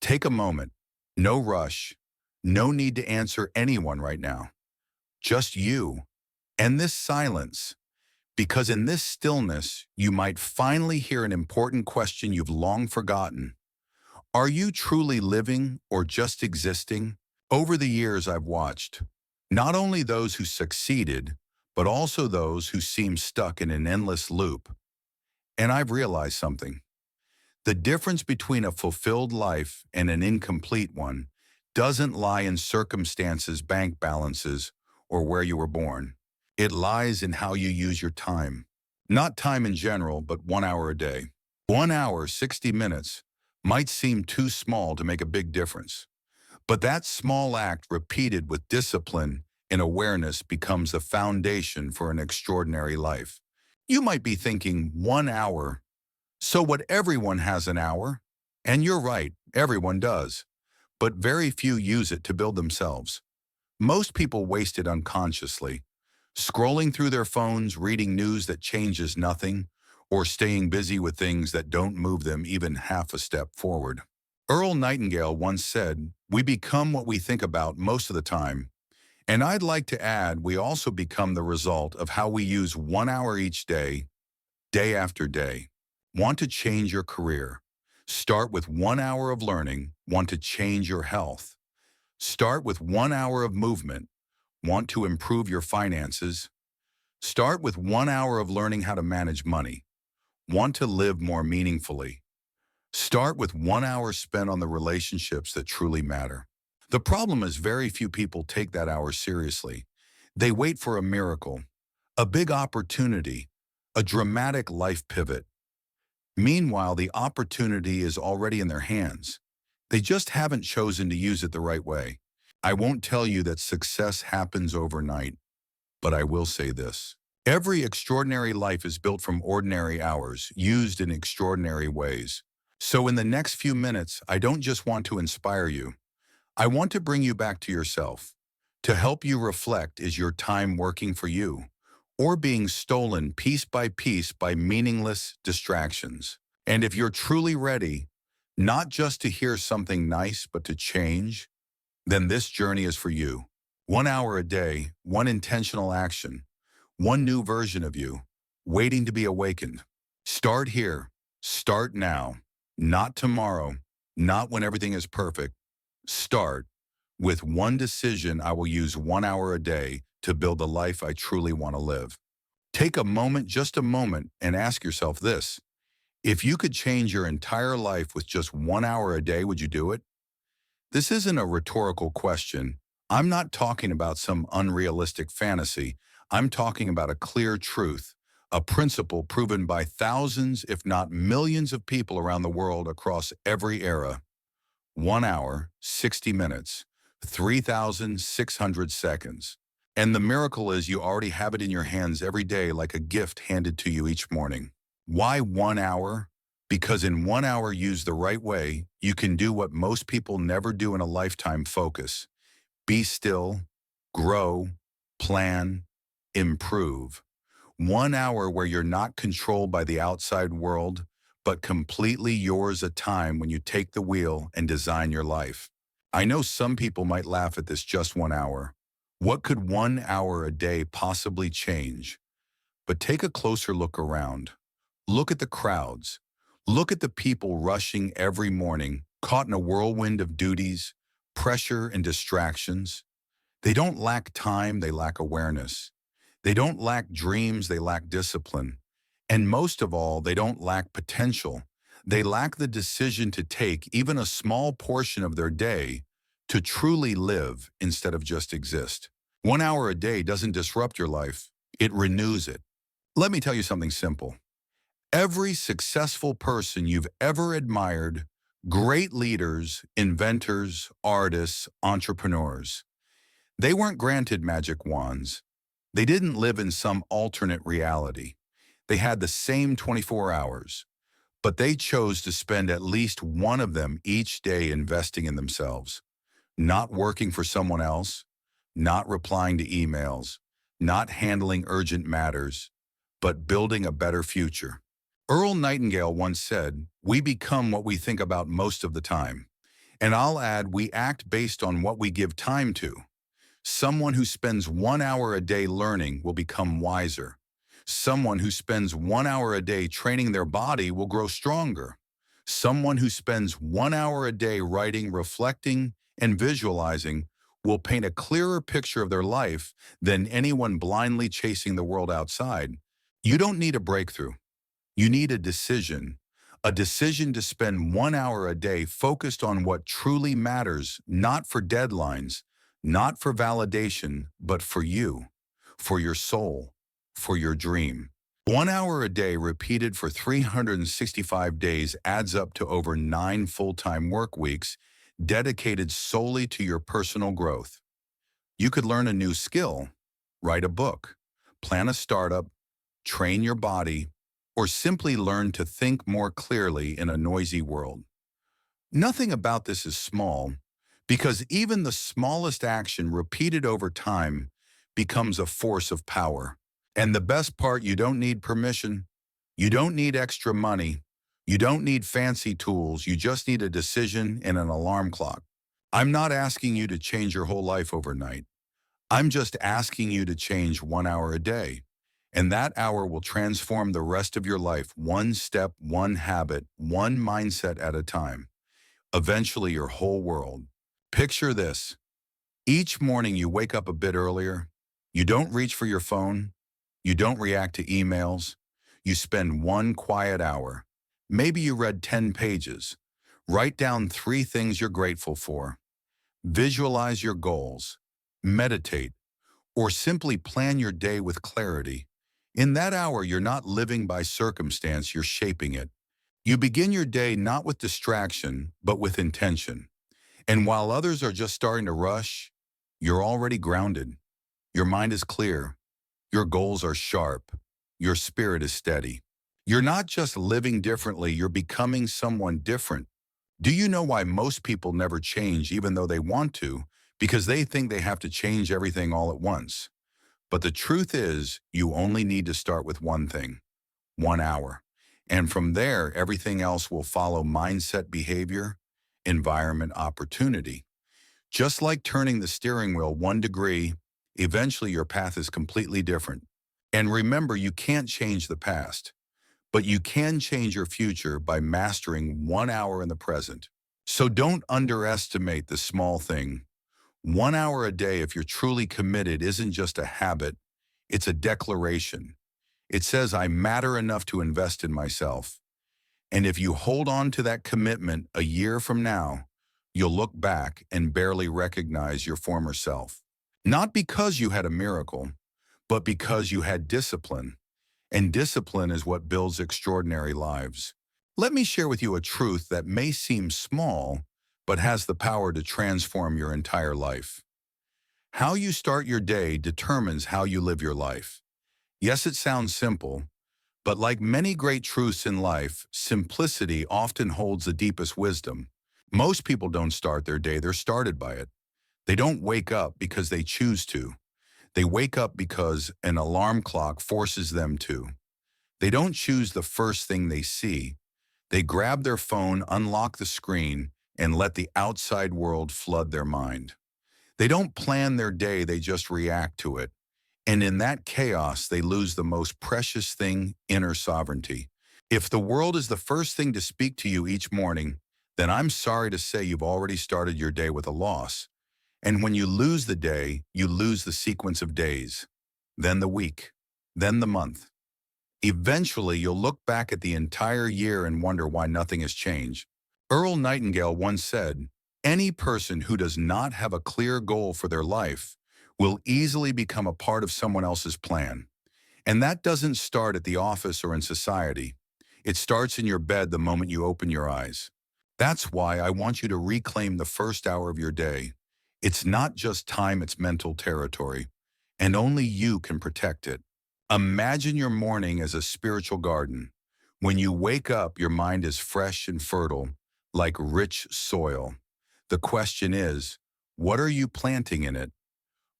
Take a moment. No rush. No need to answer anyone right now. Just you and this silence. Because in this stillness, you might finally hear an important question you've long forgotten. Are you truly living or just existing? Over the years I've watched, not only those who succeeded, but also those who seem stuck in an endless loop. And I've realized something. The difference between a fulfilled life and an incomplete one doesn't lie in circumstances, bank balances, or where you were born. It lies in how you use your time. Not time in general, but 1 hour a day. 1 hour, 60 minutes, might seem too small to make a big difference. But that small act repeated with discipline and awareness becomes the foundation for an extraordinary life. You might be thinking 1 hour. So what, everyone has an hour? And you're right, everyone does. But very few use it to build themselves. Most people waste it unconsciously, scrolling through their phones, reading news that changes nothing, or staying busy with things that don't move them even half a step forward. Earl Nightingale once said, "We become what we think about most of the time." And I'd like to add, we also become the result of how we use 1 hour each day, day after day. Want to change your career? Start with 1 hour of learning. Want to change your health? Start with 1 hour of movement. Want to improve your finances? Start with 1 hour of learning how to manage money. Want to live more meaningfully? Start with 1 hour spent on the relationships that truly matter. The problem is very few people take that hour seriously. They wait for a miracle, a big opportunity, a dramatic life pivot. Meanwhile, the opportunity is already in their hands. They just haven't chosen to use it the right way. I won't tell you that success happens overnight, but I will say this. Every extraordinary life is built from ordinary hours, used in extraordinary ways. So in the next few minutes, I don't just want to inspire you. I want to bring you back to yourself. To help you reflect, is your time working for you, or being stolen piece by meaningless distractions? And if you're truly ready, not just to hear something nice, but to change, then this journey is for you. 1 hour a day, one intentional action, one new version of you, waiting to be awakened. Start here. Start now. Not tomorrow. Not when everything is perfect. Start with one decision. I will use 1 hour a day to build the life I truly want to live. Take a moment, just a moment, and ask yourself this. If you could change your entire life with just 1 hour a day, would you do it? This isn't a rhetorical question. I'm not talking about some unrealistic fantasy. I'm talking about a clear truth, a principle proven by thousands, if not millions of people around the world across every era. 1 hour, 60 minutes, 3,600 seconds. And the miracle is you already have it in your hands every day like a gift handed to you each morning. Why 1 hour? Because in 1 hour used the right way, you can do what most people never do in a lifetime: focus. Be still, grow, plan, improve. 1 hour where you're not controlled by the outside world, but completely yours, a time when you take the wheel and design your life. I know some people might laugh at this: just 1 hour. What could 1 hour a day possibly change? But take a closer look around. Look at the crowds. Look at the people rushing every morning, caught in a whirlwind of duties, pressure, and distractions. They don't lack time, they lack awareness. They don't lack dreams, they lack discipline. And most of all, they don't lack potential. They lack the decision to take even a small portion of their day to truly live instead of just exist. 1 hour a day doesn't disrupt your life, it renews it. Let me tell you something simple. Every successful person you've ever admired, great leaders, inventors, artists, entrepreneurs, they weren't granted magic wands. They didn't live in some alternate reality. They had the same 24 hours, but they chose to spend at least one of them each day investing in themselves, not working for someone else, not replying to emails, not handling urgent matters, but building a better future. Earl Nightingale once said, "We become what we think about most of the time." And I'll add, we act based on what we give time to. Someone who spends 1 hour a day learning will become wiser. Someone who spends 1 hour a day training their body will grow stronger. Someone who spends 1 hour a day writing, reflecting, and visualizing will paint a clearer picture of their life than anyone blindly chasing the world outside. You don't need a breakthrough. You need a decision to spend 1 hour a day focused on what truly matters, not for deadlines, not for validation, but for you, for your soul, for your dream. 1 hour a day repeated for 365 days adds up to over 9 full-time work weeks dedicated solely to your personal growth. You could learn a new skill, write a book, plan a startup, train your body, or simply learn to think more clearly in a noisy world. Nothing about this is small, because even the smallest action repeated over time becomes a force of power. And the best part, you don't need permission. You don't need extra money. You don't need fancy tools. You just need a decision and an alarm clock. I'm not asking you to change your whole life overnight. I'm just asking you to change 1 hour a day. And that hour will transform the rest of your life, one step, one habit, one mindset at a time. Eventually, your whole world. Picture this. Each morning you wake up a bit earlier. You don't reach for your phone. You don't react to emails. You spend one quiet hour. Maybe you read 10 pages. Write down 3 things you're grateful for. Visualize your goals. Meditate. Or simply plan your day with clarity. In that hour, you're not living by circumstance, you're shaping it. You begin your day not with distraction, but with intention. And while others are just starting to rush, you're already grounded. Your mind is clear. Your goals are sharp. Your spirit is steady. You're not just living differently, you're becoming someone different. Do you know why most people never change even though they want to? Because they think they have to change everything all at once. But the truth is, you only need to start with one thing, 1 hour. And from there, everything else will follow: mindset, behavior, environment, opportunity. Just like turning the steering wheel 1 degree, eventually your path is completely different. And remember, you can't change the past, but you can change your future by mastering 1 hour in the present. So don't underestimate the small thing. 1 hour a day, if you're truly committed, isn't just a habit, it's a declaration. It says, I matter enough to invest in myself. And if you hold on to that commitment a year from now, you'll look back and barely recognize your former self. Not because you had a miracle, but because you had discipline. And discipline is what builds extraordinary lives. Let me share with you a truth that may seem small, but has the power to transform your entire life. How you start your day determines how you live your life. Yes, it sounds simple, but like many great truths in life, simplicity often holds the deepest wisdom. Most people don't start their day, they're started by it. They don't wake up because they choose to. They wake up because an alarm clock forces them to. They don't choose the first thing they see. They grab their phone, unlock the screen, and let the outside world flood their mind. They don't plan their day, they just react to it. And in that chaos, they lose the most precious thing, inner sovereignty. If the world is the first thing to speak to you each morning, then I'm sorry to say you've already started your day with a loss. And when you lose the day, you lose the sequence of days, then the week, then the month. Eventually, you'll look back at the entire year and wonder why nothing has changed. Earl Nightingale once said, any person who does not have a clear goal for their life will easily become a part of someone else's plan. And that doesn't start at the office or in society. It starts in your bed the moment you open your eyes. That's why I want you to reclaim the first hour of your day. It's not just time, it's mental territory. And only you can protect it. Imagine your morning as a spiritual garden. When you wake up, your mind is fresh and fertile, like rich soil. The question is, what are you planting in it?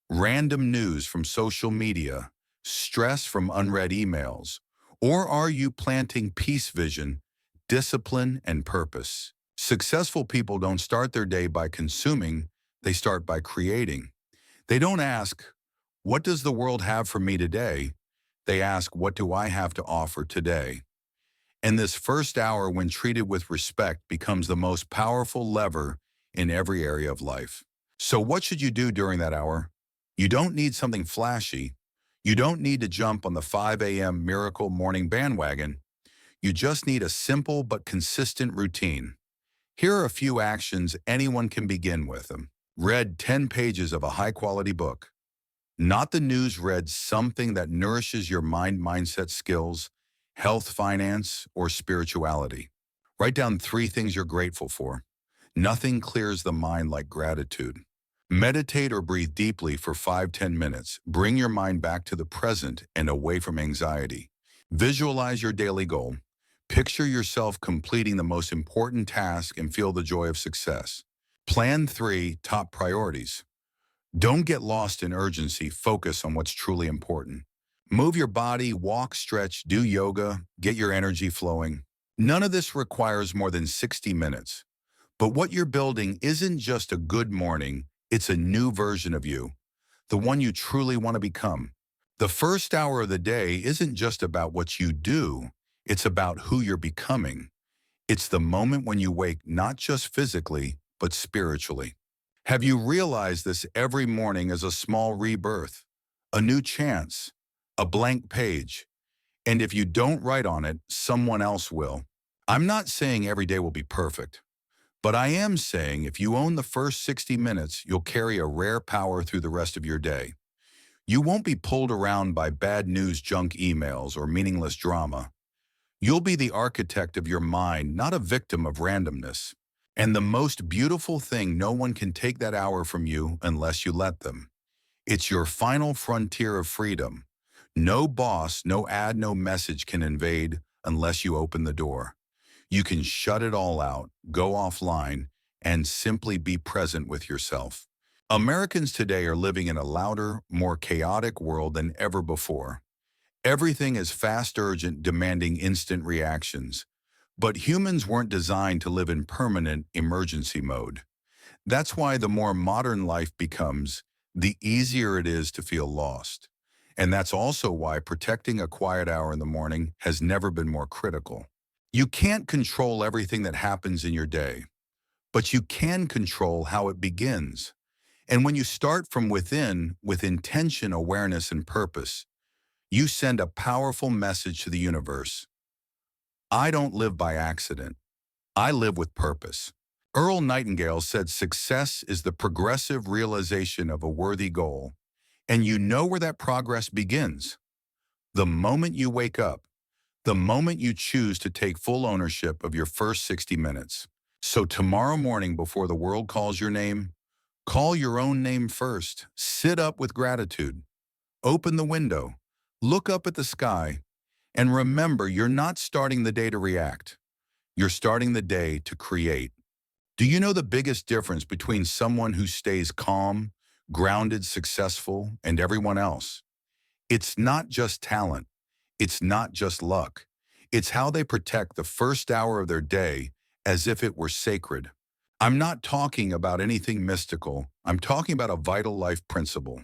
Random news from social media, stress from unread emails, or are you planting peace, vision, discipline, and purpose? Successful people don't start their day by consuming, they start by creating. They don't ask, what does the world have for me today? They ask, what do I have to offer today? And this first hour, when treated with respect, becomes the most powerful lever in every area of life. So what should you do during that hour? You don't need something flashy. You don't need to jump on the 5 a.m. miracle morning bandwagon. You just need a simple but consistent routine. Here are a few actions anyone can begin with them. Read 10 pages of a high-quality book. Not the news. Read something that nourishes your mindset skills, health, finance, or spirituality. Write down 3 things you're grateful for. Nothing clears the mind like gratitude. Meditate or breathe deeply for 5–10 minutes. Bring your mind back to the present and away from anxiety. Visualize your daily goal. Picture yourself completing the most important task and feel the joy of success. Plan 3 top priorities. Don't get lost in urgency. Focus on what's truly important. Move your body, walk, stretch, do yoga, get your energy flowing. None of this requires more than 60 minutes. But what you're building isn't just a good morning, it's a new version of you, the one you truly want to become. The first hour of the day isn't just about what you do, it's about who you're becoming. It's the moment when you wake not just physically, but spiritually. Have you realized this? Every morning is a small rebirth, a new chance, a blank page. And if you don't write on it, someone else will. I'm not saying every day will be perfect, but I am saying if you own the first 60 minutes, you'll carry a rare power through the rest of your day. You won't be pulled around by bad news, junk emails, or meaningless drama. You'll be the architect of your mind, not a victim of randomness. And the most beautiful thing, no one can take that hour from you unless you let them. It's your final frontier of freedom. No boss, no ad, no message can invade unless you open the door. You can shut it all out, go offline, and simply be present with yourself. Americans today are living in a louder, more chaotic world than ever before. Everything is fast, urgent, demanding instant reactions. But humans weren't designed to live in permanent emergency mode. That's why the more modern life becomes, the easier it is to feel lost. And that's also why protecting a quiet hour in the morning has never been more critical. You can't control everything that happens in your day, but you can control how it begins. And when you start from within, with intention, awareness, and purpose, you send a powerful message to the universe. I don't live by accident. I live with purpose. Earl Nightingale said success is the progressive realization of a worthy goal. And you know where that progress begins. The moment you wake up, the moment you choose to take full ownership of your first 60 minutes. So tomorrow morning, before the world calls your name, call your own name first. Sit up with gratitude. Open the window. Look up at the sky. And remember, you're not starting the day to react. You're starting the day to create. Do you know the biggest difference between someone who stays calm, grounded, successful, and everyone else? It's not just talent. It's not just luck. It's how they protect the first hour of their day as if it were sacred. I'm not talking about anything mystical. I'm talking about a vital life principle.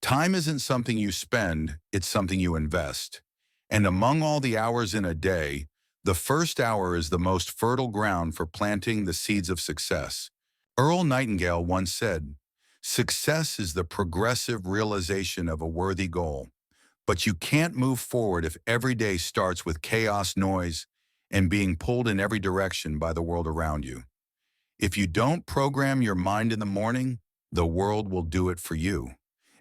Time isn't something you spend, it's something you invest. And among all the hours in a day, the first hour is the most fertile ground for planting the seeds of success. Earl Nightingale once said, "Success is the progressive realization of a worthy goal. But you can't move forward if every day starts with chaos, noise, and being pulled in every direction by the world around you. If you don't program your mind in the morning, the world will do it for you.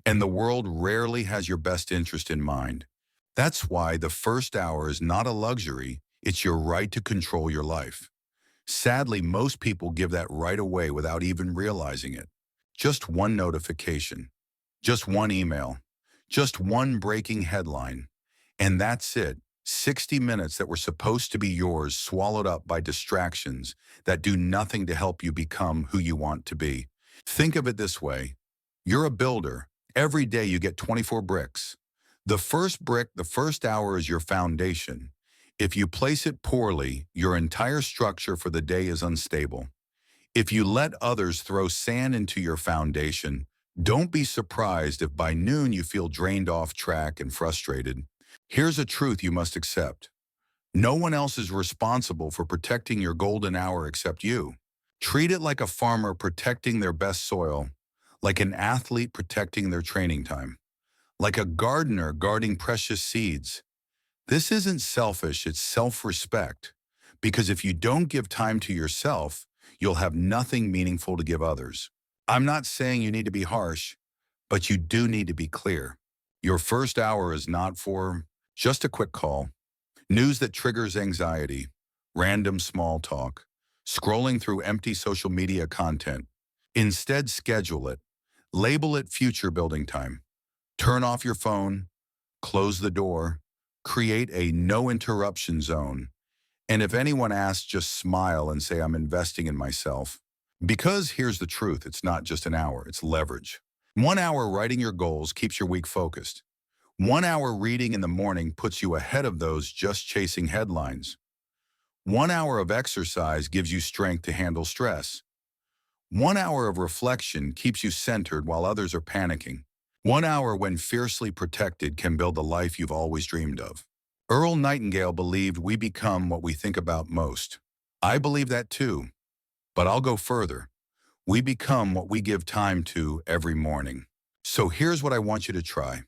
And the world rarely has your best interest in mind. That's why the first hour is not a luxury, it's your right to control your life. Sadly, most people give that right away without even realizing it. Just one notification, just one email, just one breaking headline. And that's it. 60 minutes that were supposed to be yours swallowed up by distractions that do nothing to help you become who you want to be. Think of it this way. You're a builder. Every day you get 24 bricks. The first brick, the first hour is your foundation. If you place it poorly, your entire structure for the day is unstable. If you let others throw sand into your foundation, don't be surprised if by noon you feel drained off track and frustrated. Here's a truth you must accept. No one else is responsible for protecting your golden hour except you. Treat it like a farmer protecting their best soil, like an athlete protecting their training time, like a gardener guarding precious seeds. This isn't selfish, it's self-respect. Because if you don't give time to yourself, you'll have nothing meaningful to give others. I'm not saying you need to be harsh, but you do need to be clear. Your first hour is not for just a quick call, news that triggers anxiety, random small talk, scrolling through empty social media content. Instead, schedule it. Label it future building time. Turn off your phone, close the door, create a no interruption zone. And if anyone asks, just smile and say, I'm investing in myself. Because here's the truth, it's not just an hour, it's leverage. 1 hour writing your goals keeps your week focused. 1 hour reading in the morning puts you ahead of those just chasing headlines. 1 hour of exercise gives you strength to handle stress. 1 hour of reflection keeps you centered while others are panicking. 1 hour when fiercely protected can build the life you've always dreamed of. Earl Nightingale believed we become what we think about most. I believe that too, but I'll go further. We become what we give time to every morning. So here's what I want you to try.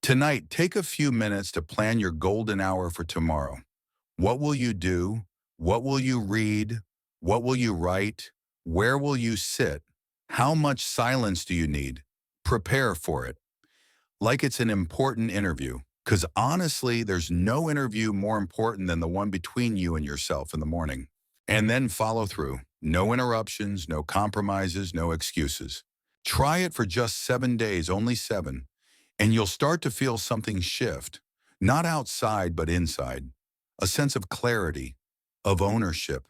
Tonight, take a few minutes to plan your golden hour for tomorrow. What will you do? What will you read? What will you write? Where will you sit? How much silence do you need? Prepare for it. Like it's an important interview. Because honestly, there's no interview more important than the one between you and yourself in the morning. And then follow through. No interruptions, no compromises, no excuses. Try it for just 7 days, only 7. And you'll start to feel something shift. Not outside, but inside. A sense of clarity, of ownership,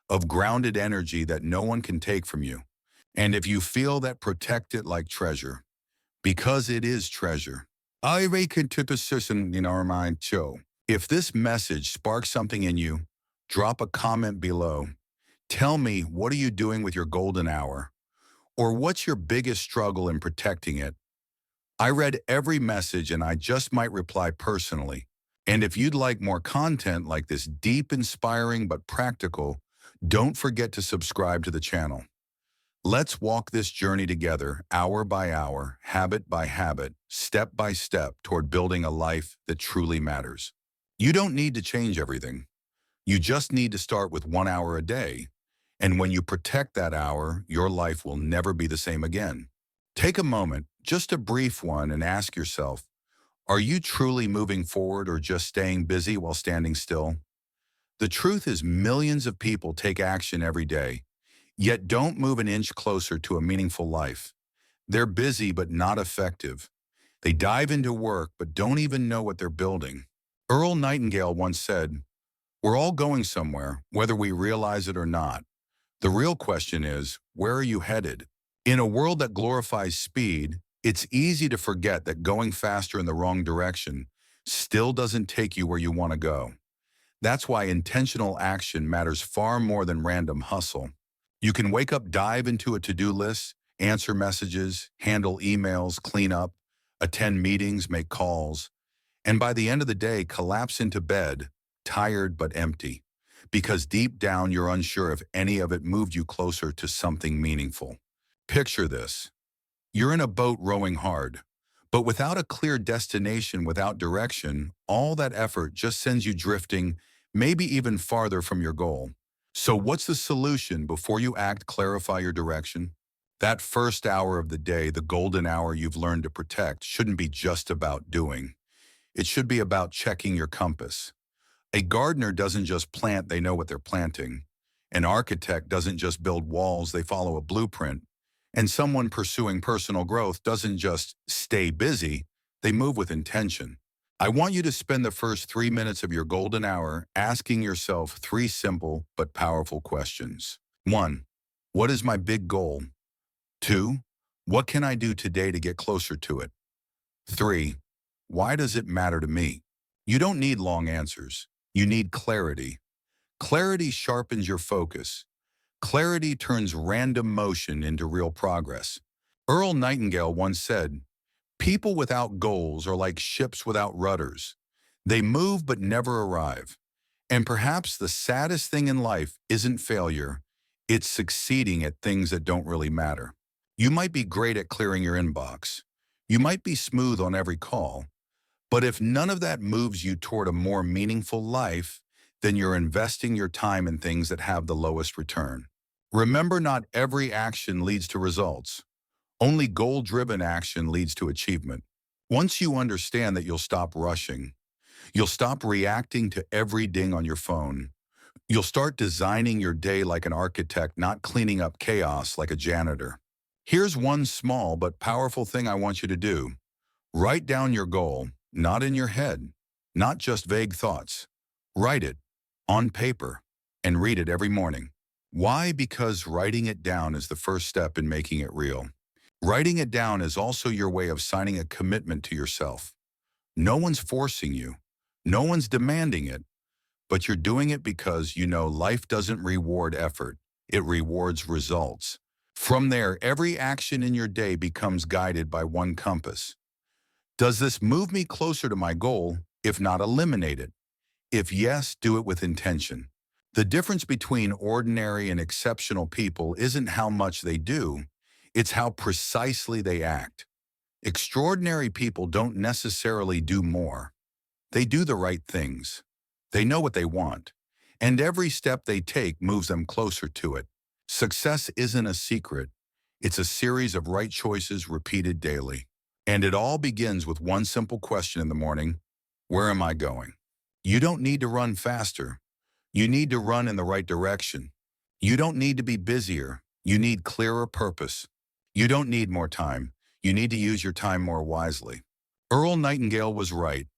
of grounded energy that no one can take from you. And if you feel that, protect it like treasure. Because it is treasure. I reckon to the system in our mind too. If this message sparks something in you, drop a comment below. Tell me, what are you doing with your golden hour? Or what's your biggest struggle in protecting it? I read every message and I just might reply personally. And if you'd like more content like this, deep, inspiring, but practical, don't forget to subscribe to the channel. Let's walk this journey together, hour by hour, habit by habit, step by step, toward building a life that truly matters. You don't need to change everything. You just need to start with 1 hour a day. And when you protect that hour, your life will never be the same again. Take a moment, just a brief one, and ask yourself, are you truly moving forward or just staying busy while standing still? The truth is, millions of people take action every day, yet don't move an inch closer to a meaningful life. They're busy but not effective. They dive into work but don't even know what they're building. Earl Nightingale once said, we're all going somewhere, whether we realize it or not. The real question is, where are you headed? In a world that glorifies speed, it's easy to forget that going faster in the wrong direction still doesn't take you where you want to go. That's why intentional action matters far more than random hustle. You can wake up, dive into a to-do list, answer messages, handle emails, clean up, attend meetings, make calls, and by the end of the day, collapse into bed, tired but empty, because deep down you're unsure if any of it moved you closer to something meaningful. Picture this. You're in a boat rowing hard, but without a clear destination, without direction, all that effort just sends you drifting, maybe even farther from your goal. So what's the solution? Before you act, clarify your direction. That first hour of the day, the golden hour you've learned to protect, shouldn't be just about doing. It should be about checking your compass. A gardener doesn't just plant, they know what they're planting. An architect doesn't just build walls, they follow a blueprint. And someone pursuing personal growth doesn't just stay busy, they move with intention. I want you to spend the first 3 minutes of your golden hour asking yourself 3 simple but powerful questions. 1. What is my big goal? 2. What can I do today to get closer to it? 3. Why does it matter to me? You don't need long answers. You need clarity. Clarity sharpens your focus. Clarity turns random motion into real progress. Earl Nightingale once said, "People without goals are like ships without rudders. They move but never arrive." And perhaps the saddest thing in life isn't failure, it's succeeding at things that don't really matter. You might be great at clearing your inbox. You might be smooth on every call. But if none of that moves you toward a more meaningful life, then you're investing your time in things that have the lowest return. Remember, not every action leads to results. Only goal-driven action leads to achievement. Once you understand that, you'll stop rushing. You'll stop reacting to every ding on your phone. You'll start designing your day like an architect, not cleaning up chaos like a janitor. Here's one small but powerful thing I want you to do. Write down your goal, not in your head, not just vague thoughts. Write it on paper and read it every morning. Why? Because writing it down is the first step in making it real. Writing it down is also your way of signing a commitment to yourself. No one's forcing you. No one's demanding it, but you're doing it because you know life doesn't reward effort. It rewards results. From there, every action in your day becomes guided by one compass. Does this move me closer to my goal? If not, eliminate it. If yes, do it with intention. The difference between ordinary and exceptional people isn't how much they do, it's how precisely they act. Extraordinary people don't necessarily do more. They do the right things. They know what they want, and every step they take moves them closer to it. Success isn't a secret. It's a series of right choices repeated daily. And it all begins with one simple question in the morning: where am I going? You don't need to run faster. You need to run in the right direction. You don't need to be busier. You need clearer purpose. You don't need more time. You need to use your time more wisely. Earl Nightingale was right.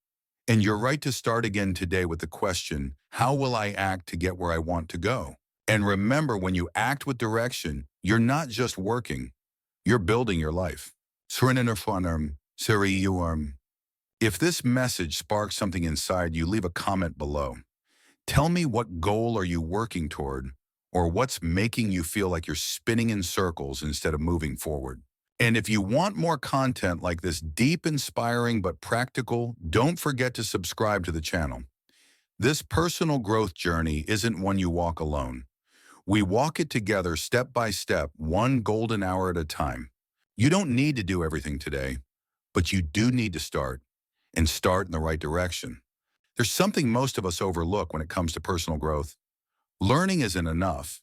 And you're right to start again today with the question, how will I act to get where I want to go? And remember, when you act with direction, you're not just working, you're building your life. If this message sparks something inside you, leave a comment below. Tell me, what goal are you working toward, or what's making you feel like you're spinning in circles instead of moving forward? And if you want more content like this, deep, inspiring, but practical, don't forget to subscribe to the channel. This personal growth journey isn't one you walk alone. We walk it together step by step, one golden hour at a time. You don't need to do everything today, but you do need to start, and start in the right direction. There's something most of us overlook when it comes to personal growth. Learning isn't enough.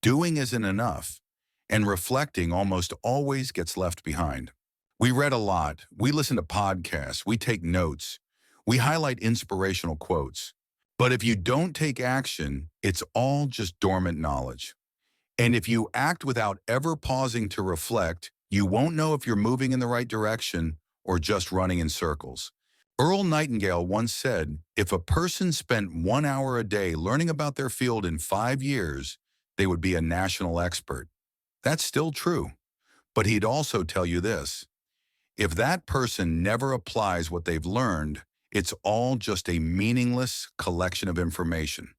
Doing isn't enough. And reflecting almost always gets left behind. We read a lot, we listen to podcasts, we take notes, we highlight inspirational quotes. But if you don't take action, it's all just dormant knowledge. And if you act without ever pausing to reflect, you won't know if you're moving in the right direction or just running in circles. Earl Nightingale once said, if a person spent 1 hour a day learning about their field in 5 years, they would be a national expert. That's still true. But he'd also tell you this: if that person never applies what they've learned, it's all just a meaningless collection of information.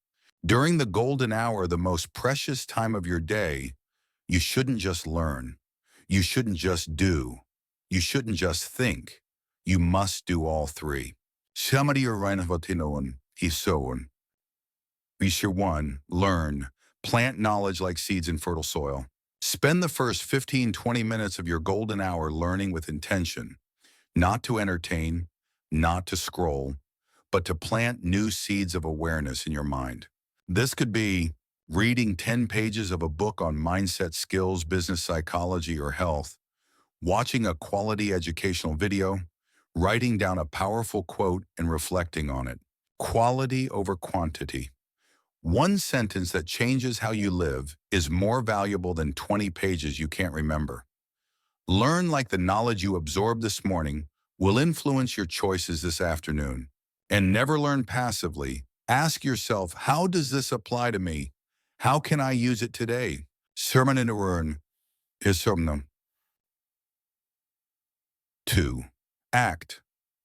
During the golden hour, the most precious time of your day, you shouldn't just learn. You shouldn't just do. You shouldn't just think. You must do all three. Somebody Feature 1. Learn. Plant knowledge like seeds in fertile soil. Spend the first 15-20 minutes of your golden hour learning with intention, not to entertain, not to scroll, but to plant new seeds of awareness in your mind. This could be reading 10 pages of a book on mindset skills, business psychology, or health, watching a quality educational video, writing down a powerful quote and reflecting on it. Quality over quantity. One sentence that changes how you live is more valuable than 20 pages you can't remember. Learn like the knowledge you absorbed this morning will influence your choices this afternoon. And never learn passively. Ask yourself, how does this apply to me? How can I use it today? Sermon in Urn is somnum. 2. Act.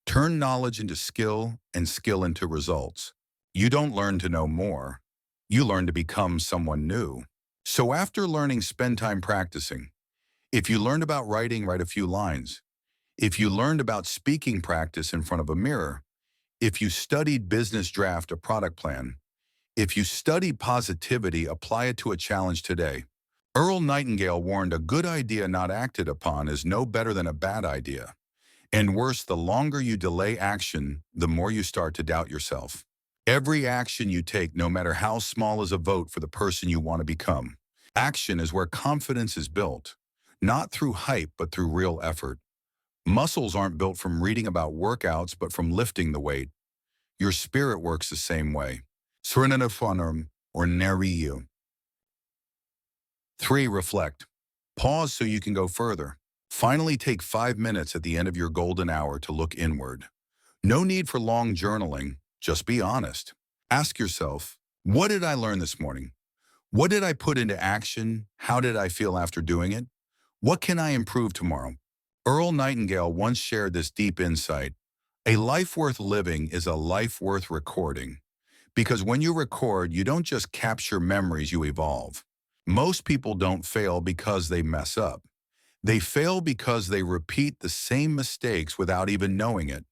Turn knowledge into skill and skill into results. You don't learn to know more. You learn to become someone new. So after learning, spend time practicing. If you learned about writing, write a few lines. If you learned about speaking, practice in front of a mirror. If you studied business, draft a product plan. If you studied positivity, apply it to a challenge today. Earl Nightingale warned a good idea not acted upon is no better than a bad idea. And worse, the longer you delay action, the more you start to doubt yourself. Every action you take, no matter how small, is a vote for the person you want to become. Action is where confidence is built, not through hype, but through real effort. Muscles aren't built from reading about workouts, but from lifting the weight. Your spirit works the same way. Srinanafanam or Nariyu. 3. Reflect. Pause so you can go further. Finally, take 5 minutes at the end of your golden hour to look inward. No need for long journaling, just be honest. Ask yourself, what did I learn this morning? What did I put into action? How did I feel after doing it? What can I improve tomorrow? Earl Nightingale once shared this deep insight. A life worth living is a life worth recording. Because when you record, you don't just capture memories, you evolve. Most people don't fail because they mess up. They fail because they repeat the same mistakes without even knowing it.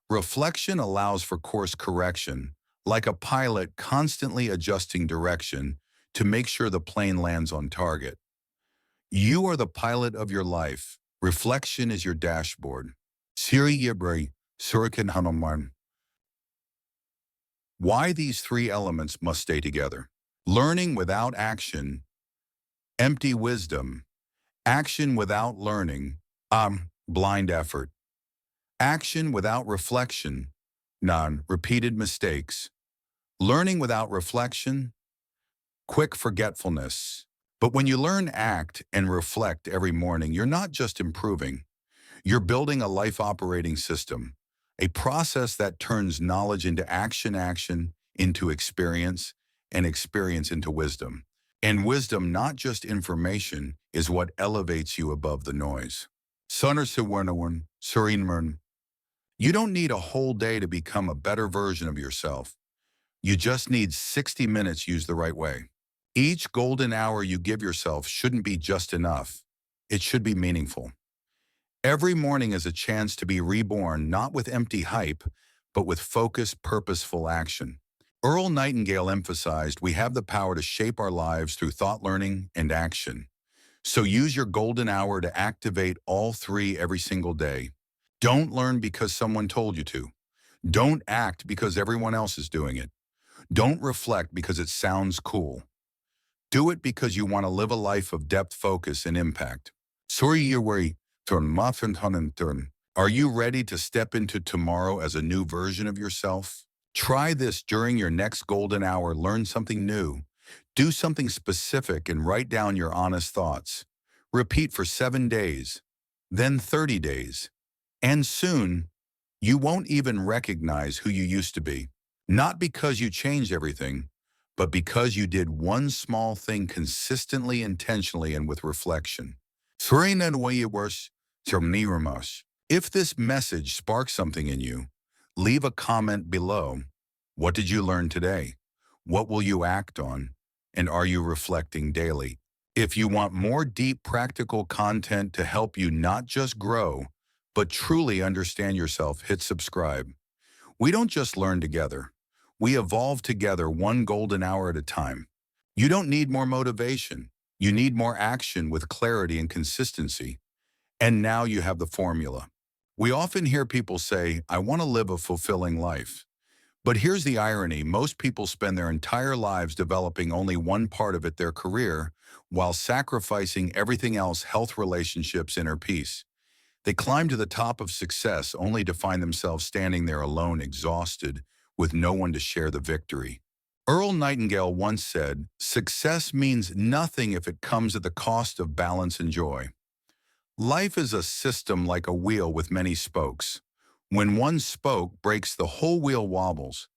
Reflection allows for course correction, like a pilot constantly adjusting direction to make sure the plane lands on target. You are the pilot of your life. Reflection is your dashboard. Siri Yibri, Surikan Hanuman. Why these 3 elements must stay together. Learning without action, empty wisdom. Action without learning, blind effort. Action without reflection, repeated mistakes. Learning without reflection, quick forgetfulness. But when you learn, act, and reflect every morning, you're not just improving. You're building a life operating system, a process that turns knowledge into action, action into experience, and experience into wisdom. And wisdom, not just information, is what elevates you above the noise. Sunar Siwarnawan, Surinmern. You don't need a whole day to become a better version of yourself. You just need 60 minutes used the right way. Each golden hour you give yourself shouldn't be just enough. It should be meaningful. Every morning is a chance to be reborn, not with empty hype, but with focused, purposeful action. Earl Nightingale emphasized we have the power to shape our lives through thought, learning, and action. So use your golden hour to activate all 3 every single day. Don't learn because someone told you to. Don't act because everyone else is doing it. Don't reflect because it sounds cool. Do it because you want to live a life of depth, focus, and impact. Are you ready to step into tomorrow as a new version of yourself? Try this during your next golden hour. Learn something new. Do something specific and write down your honest thoughts. Repeat for 7 days, then 30 days. And soon, you won't even recognize who you used to be. Not because you changed everything, but because you did one small thing consistently, intentionally, and with reflection. If this message sparks something in you, leave a comment below. What did you learn today? What will you act on? And are you reflecting daily? If you want more deep, practical content to help you not just grow, but truly understand yourself, hit subscribe. We don't just learn together. We evolve together, one golden hour at a time. You don't need more motivation. You need more action with clarity and consistency. And now you have the formula. We often hear people say, I want to live a fulfilling life. But here's the irony. Most people spend their entire lives developing only one part of it, their career, while sacrificing everything else: health, relationships, inner peace. They climb to the top of success only to find themselves standing there alone, exhausted, with no one to share the victory. Earl Nightingale once said, success means nothing if it comes at the cost of balance and joy. Life is a system like a wheel with many spokes. When one spoke breaks, the whole wheel wobbles,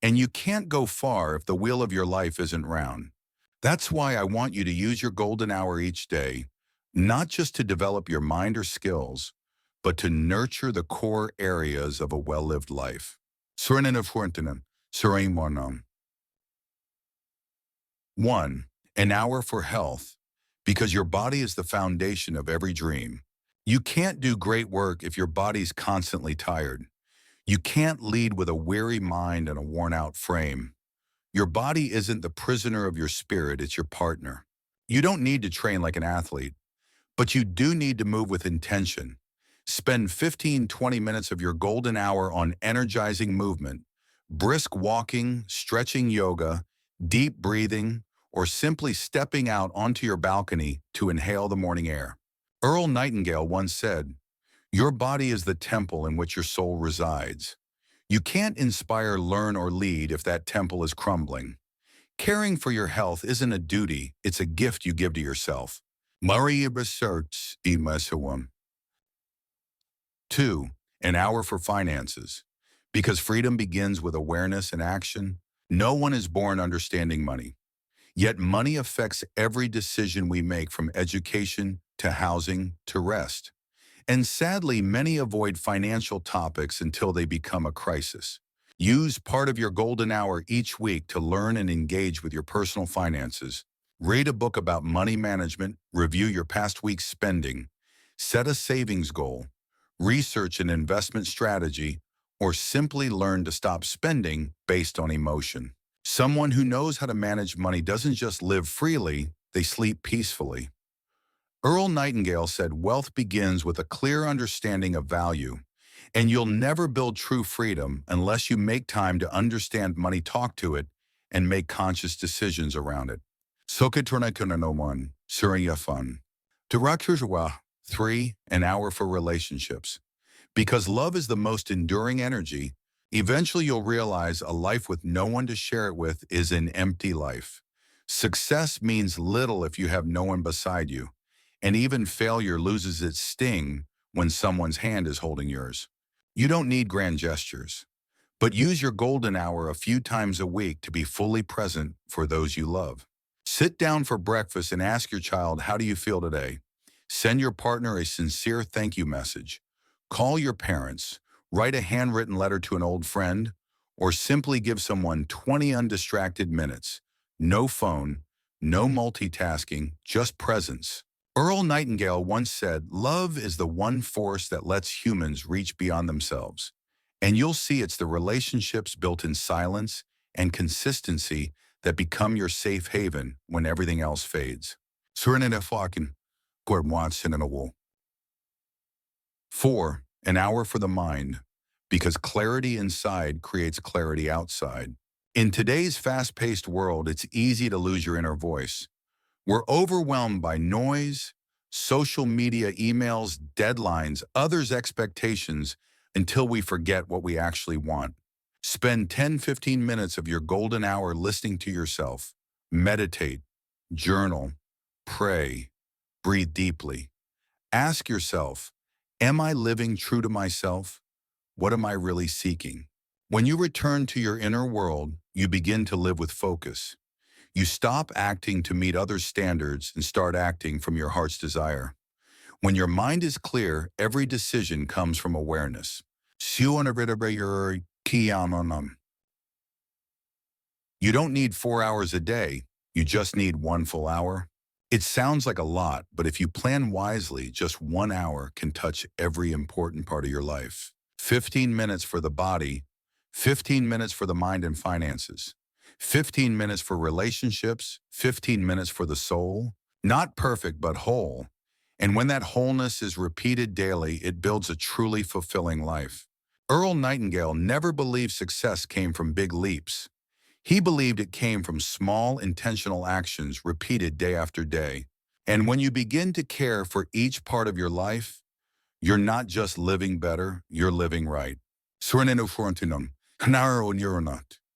and you can't go far if the wheel of your life isn't round. That's why I want you to use your golden hour each day, not just to develop your mind or skills, but to nurture the core areas of a well-lived life. Suriname Fortinen, Suramonam. 1. An hour for health, because your body is the foundation of every dream. You can't do great work if your body's constantly tired. You can't lead with a weary mind and a worn-out frame. Your body isn't the prisoner of your spirit, it's your partner. You don't need to train like an athlete, but you do need to move with intention. Spend 15-20 minutes of your golden hour on energizing movement, brisk walking, stretching yoga, deep breathing, or simply stepping out onto your balcony to inhale the morning air. Earl Nightingale once said, "Your body is the temple in which your soul resides." You can't inspire, learn, or lead if that temple is crumbling. Caring for your health isn't a duty, it's a gift you give to yourself. Maria research imesawam. 2. An hour for finances. Because freedom begins with awareness and action, no one is born understanding money. Yet money affects every decision we make, from education to housing to rest. And sadly, many avoid financial topics until they become a crisis. Use part of your golden hour each week to learn and engage with your personal finances. Read a book about money management, review your past week's spending, set a savings goal, research an investment strategy, or simply learn to stop spending based on emotion. Someone who knows how to manage money doesn't just live freely, they sleep peacefully. Earl Nightingale said wealth begins with a clear understanding of value, and you'll never build true freedom unless you make time to understand money, talk to it, and make conscious decisions around it. Sokatornakunanoman, Suriyafan. Directorwa. 3. An hour for relationships. Because love is the most enduring energy, eventually you'll realize a life with no one to share it with is an empty life. Success means little if you have no one beside you, and even failure loses its sting when someone's hand is holding yours. You don't need grand gestures, but use your golden hour a few times a week to be fully present for those you love. Sit down for breakfast and ask your child, "How do you feel today?" Send your partner a sincere thank you message. Call your parents, write a handwritten letter to an old friend, or simply give someone 20 undistracted minutes. No phone, no multitasking, just presence. Earl Nightingale once said, "Love is the one force that lets humans reach beyond themselves." And you'll see it's the relationships built in silence and consistency that become your safe haven when everything else fades. 4. An hour for the mind, because clarity inside creates clarity outside. In today's fast-paced world, it's easy to lose your inner voice. We're overwhelmed by noise, social media, emails, deadlines, others' expectations, until we forget what we actually want. Spend 10-15 minutes of your golden hour listening to yourself. Meditate, journal, pray, breathe deeply. Ask yourself, am I living true to myself? What am I really seeking? When you return to your inner world, you begin to live with focus. You stop acting to meet others' standards and start acting from your heart's desire. When your mind is clear, every decision comes from awareness. You don't need 4 hours a day, you just need 1 full hour. It sounds like a lot, but if you plan wisely, just 1 hour can touch every important part of your life. 15 minutes for the body, 15 minutes for the mind and finances, 15 minutes for relationships, 15 minutes for the soul. Not perfect, but whole. And when that wholeness is repeated daily, it builds a truly fulfilling life. Earl Nightingale never believed success came from big leaps. He believed it came from small, intentional actions repeated day after day. And when you begin to care for each part of your life, you're not just living better, you're living right.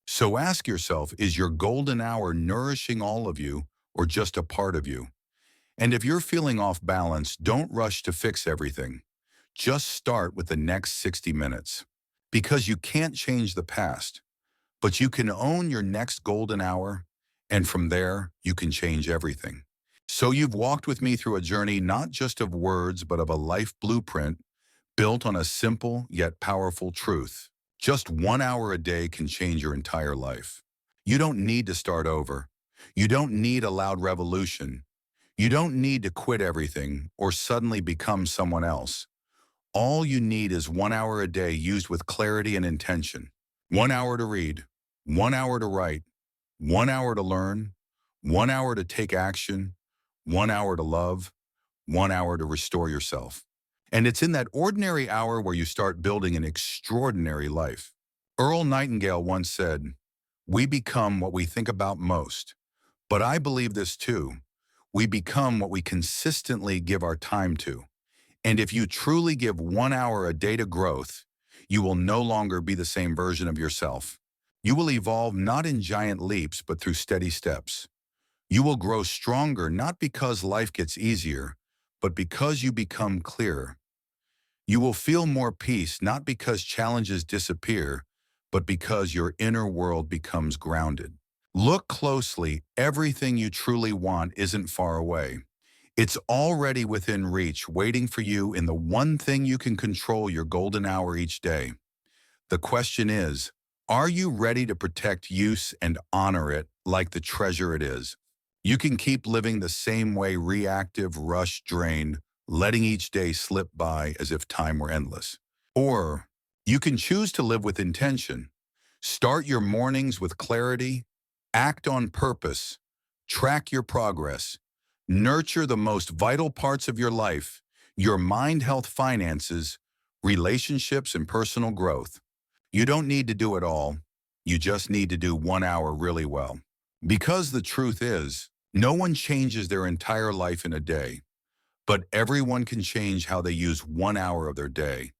So ask yourself, is your golden hour nourishing all of you or just a part of you? And if you're feeling off balance, don't rush to fix everything. Just start with the next 60 minutes. Because you can't change the past, but you can own your next golden hour, and from there, you can change everything. So you've walked with me through a journey not just of words, but of a life blueprint built on a simple yet powerful truth. Just 1 hour a day can change your entire life. You don't need to start over. You don't need a loud revolution. You don't need to quit everything or suddenly become someone else. All you need is 1 hour a day used with clarity and intention. 1 hour to read, 1 hour to write, 1 hour to learn, 1 hour to take action, 1 hour to love, 1 hour to restore yourself. And it's in that ordinary hour where you start building an extraordinary life. Earl Nightingale once said, "We become what we think about most." But I believe this too. We become what we consistently give our time to. And if you truly give 1 hour a day to growth, you will no longer be the same version of yourself. You will evolve not in giant leaps, but through steady steps. You will grow stronger not because life gets easier, but because you become clearer. You will feel more peace not because challenges disappear, but because your inner world becomes grounded. Look closely, everything you truly want isn't far away. It's already within reach, waiting for you in the one thing you can control: your golden hour each day. The question is, are you ready to protect use and honor it like the treasure it is? You can keep living the same way, reactive, rush, drained, letting each day slip by as if time were endless. Or you can choose to live with intention. Start your mornings with clarity, act on purpose, track your progress, nurture the most vital parts of your life: your mind, health, finances, relationships, and personal growth. You don't need to do it all. You just need to do 1 hour really well. Because the truth is, no one changes their entire life in a day, but everyone can change how they use 1 hour of their day.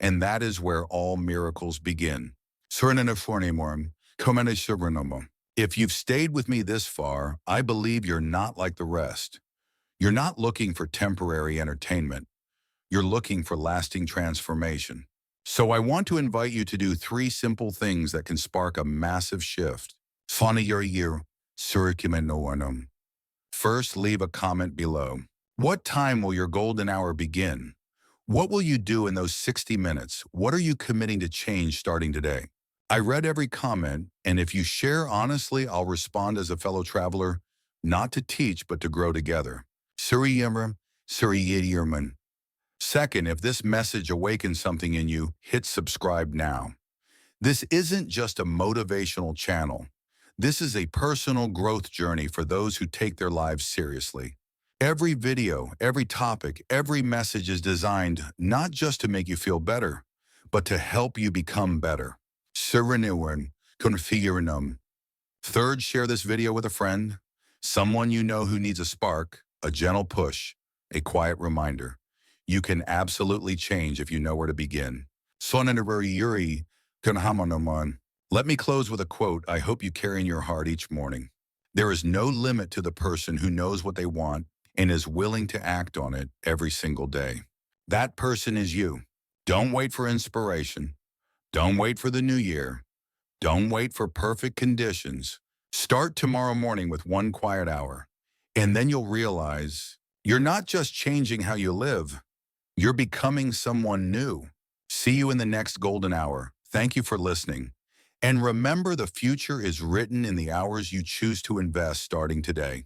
And that is where all miracles begin. If you've stayed with me this far, I believe you're not like the rest. You're not looking for temporary entertainment. You're looking for lasting transformation. So I want to invite you to do 3 simple things that can spark a massive shift. First, leave a comment below. What time will your golden hour begin? What will you do in those 60 minutes? What are you committing to change starting today? I read every comment, and if you share honestly, I'll respond as a fellow traveler, not to teach, but to grow together. Suriyamram, Suriyirman. Second, if this message awakens something in you, hit subscribe now. This isn't just a motivational channel. This is a personal growth journey for those who take their lives seriously. Every video, every topic, every message is designed not just to make you feel better, but to help you become better. Suriniwan, Configurinum. Third, share this video with a friend, someone you know who needs a spark, a gentle push, a quiet reminder. You can absolutely change if you know where to begin. Sonanaburi Yuri Kanhamanaman. Let me close with a quote I hope you carry in your heart each morning. There is no limit to the person who knows what they want and is willing to act on it every single day. That person is you. Don't wait for inspiration. Don't wait for the new year. Don't wait for perfect conditions. Start tomorrow morning with 1 quiet hour. And then you'll realize you're not just changing how you live, you're becoming someone new. See you in the next golden hour. Thank you for listening. And remember, the future is written in the hours you choose to invest starting today.